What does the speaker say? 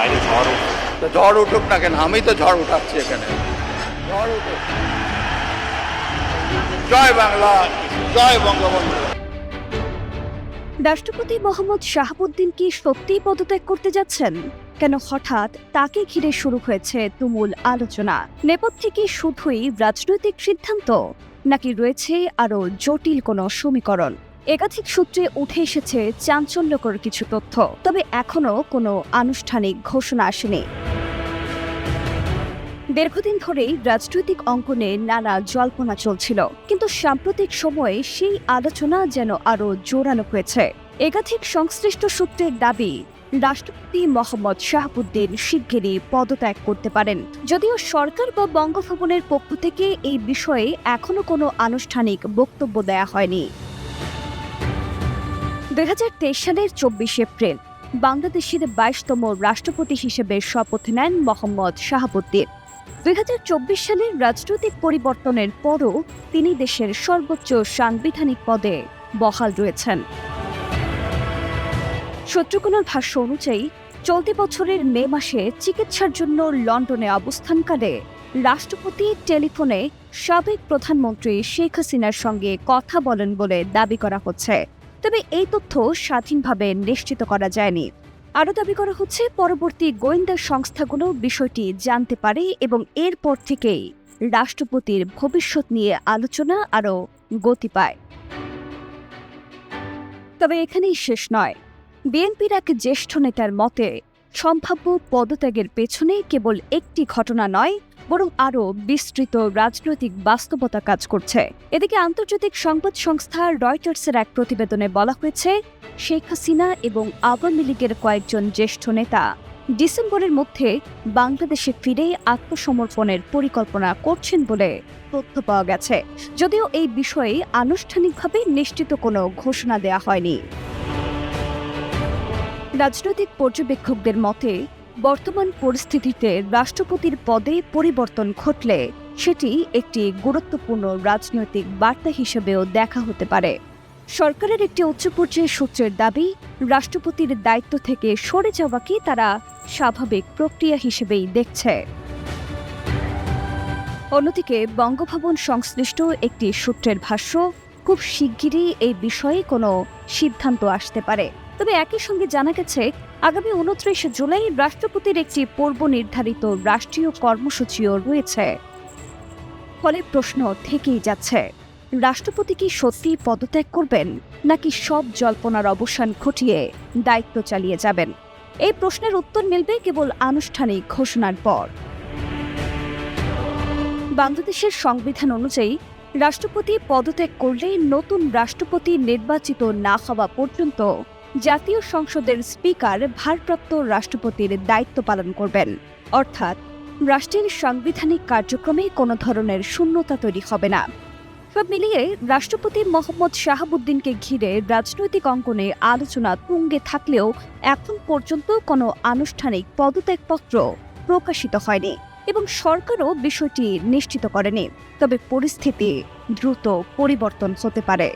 বাইরে ঝড় উঠছে। তো ঝড় উঠুক না কেন, আমি তো ঝড় উঠাচ্ছি এখানে। ঝড় উঠুক। জয় বাংলা, জয় বঙ্গবন্ধু। রাষ্ট্রপতি মোহাম্মদ শাহাবুদ্দিন কি সত্যিই পদত্যাগ করতে যাচ্ছেন? কেন হঠাৎ তাকে ঘিরে শুরু হয়েছে তুমুল আলোচনা? নেপথ্যে কি শুধুই রাজনৈতিক সিদ্ধান্ত, নাকি রয়েছে আরও জটিল কোনো সমীকরণ? একাধিক সূত্রে উঠে এসেছে চাঞ্চল্যকর কিছু তথ্য, তবে এখনও কোনো আনুষ্ঠানিক ঘোষণা আসেনি। দীর্ঘদিন ধরেই রাজনৈতিক অঙ্গনে নানা জল্পনা চলছিল, কিন্তু সাম্প্রতিক সময়ে সেই আলোচনা যেন আরও জোরালো হয়েছে। একাধিক সংশ্লিষ্ট সূত্রের দাবি, রাষ্ট্রপতি মোহাম্মদ শাহাবুদ্দিন শিগগিরই পদত্যাগ করতে পারেন। যদিও সরকার বা বঙ্গভবনের পক্ষ থেকে এই বিষয়ে এখনো কোনো আনুষ্ঠানিক বক্তব্য দেয়া হয়নি। 2023 সালের 24 এপ্রিল বাংলাদেশের 22তম রাষ্ট্রপতি হিসেবে শপথ নেন মোহাম্মদ শাহাবুদ্দিন। 2024 সালের রাজনৈতিক পরিবর্তনের পরও তিনি দেশের সর্বোচ্চ সাংবিধানিক পদে বহাল রয়েছেন। সূত্রগুলোর ভাষ্য অনুযায়ী চলতি বছরের মে মাসে চিকিৎসার জন্য লন্ডনে অবস্থানকালে রাষ্ট্রপতি টেলিফোনে সাবেক প্রধানমন্ত্রী শেখ হাসিনার সঙ্গে কথা বলেন বলে দাবি করা হচ্ছে, তবে এই তথ্য স্বাধীনভাবে নিশ্চিত করা যায়নি। আরও দাবি করা হচ্ছে, পরবর্তী গোয়েন্দা সংস্থাগুলো বিষয়টি জানতে পারে এবং এরপর থেকেই রাষ্ট্রপতির ভবিষ্যৎ নিয়ে আলোচনা আরও গতি পায়। তবে এখানেই শেষ নয়। বিএনপির এক জ্যেষ্ঠ নেতার মতে, সম্ভাব্য পদত্যাগের পেছনে কেবল একটি ঘটনা নয়, বরং আরও বিস্তৃত রাজনৈতিক বাস্তবতা কাজ করছে। এদিকে আন্তর্জাতিক সংবাদ সংস্থা রয়টার্সের এক প্রতিবেদনে বলা হয়েছে, শেখ হাসিনা এবং আওয়ামী লীগের কয়েকজন জ্যেষ্ঠ নেতা ডিসেম্বরের মধ্যে বাংলাদেশে ফিরে আত্মসমর্পণের পরিকল্পনা করছেন বলে তথ্য পাওয়া গেছে, যদিও এই বিষয়ে আনুষ্ঠানিকভাবে নিশ্চিত কোনো ঘোষণা দেওয়া হয়নি। রাজনৈতিক পর্যবেক্ষকদের মতে, বর্তমান পরিস্থিতিতে রাষ্ট্রপতির পদে পরিবর্তন ঘটলে সেটি একটি গুরুত্বপূর্ণ রাজনৈতিক বার্তা হিসেবেও দেখা হতে পারে। সরকারের একটি উচ্চ পর্যায়ের সূত্রের দাবি, রাষ্ট্রপতির দায়িত্ব থেকে সরে যাওয়াকে তারা স্বাভাবিক প্রক্রিয়া হিসেবেই দেখছে। অন্যদিকে বঙ্গভবন সংশ্লিষ্ট একটি সূত্রের ভাষ্য, খুব শিগগিরই এই বিষয়ে কোনো সিদ্ধান্ত আসতে পারে। তবে একই সঙ্গে জানা গেছে, আগামী 29 জুলাই রাষ্ট্রপতির একটি পূর্ব নির্ধারিত রাষ্ট্রীয় কর্মসূচিও রয়েছে। ফলে প্রশ্ন থেকেই যাচ্ছে, রাষ্ট্রপতি কি সত্যিই পদত্যাগ করবেন, নাকি সব জল্পনার অবসান ঘটিয়ে দায়িত্ব চালিয়ে যাবেন? এই প্রশ্নের উত্তর মিলবে কেবল আনুষ্ঠানিক ঘোষণার পর। বাংলাদেশের সংবিধান অনুযায়ী রাষ্ট্রপতি পদত্যাগ করলে নতুন রাষ্ট্রপতি নির্বাচিত না হওয়া পর্যন্ত জাতীয় সংসদের স্পিকার ভারপ্রাপ্ত রাষ্ট্রপতির দায়িত্ব পালন করবেন। অর্থাৎ রাষ্ট্রের সাংবিধানিক কার্যক্রমে কোনো ধরনের শূন্যতা তৈরি হবে না। সব মিলিয়ে রাষ্ট্রপতি মোহাম্মদ শাহাবুদ্দিনকে ঘিরে রাজনৈতিক অঙ্গনে আলোচনা তুঙ্গে থাকলেও এখন পর্যন্ত কোনো আনুষ্ঠানিক পদত্যাগপত্র প্রকাশিত হয়নি এবং সরকারও বিষয়টি নিশ্চিত করেনি। তবে পরিস্থিতি দ্রুত পরিবর্তন হতে পারে।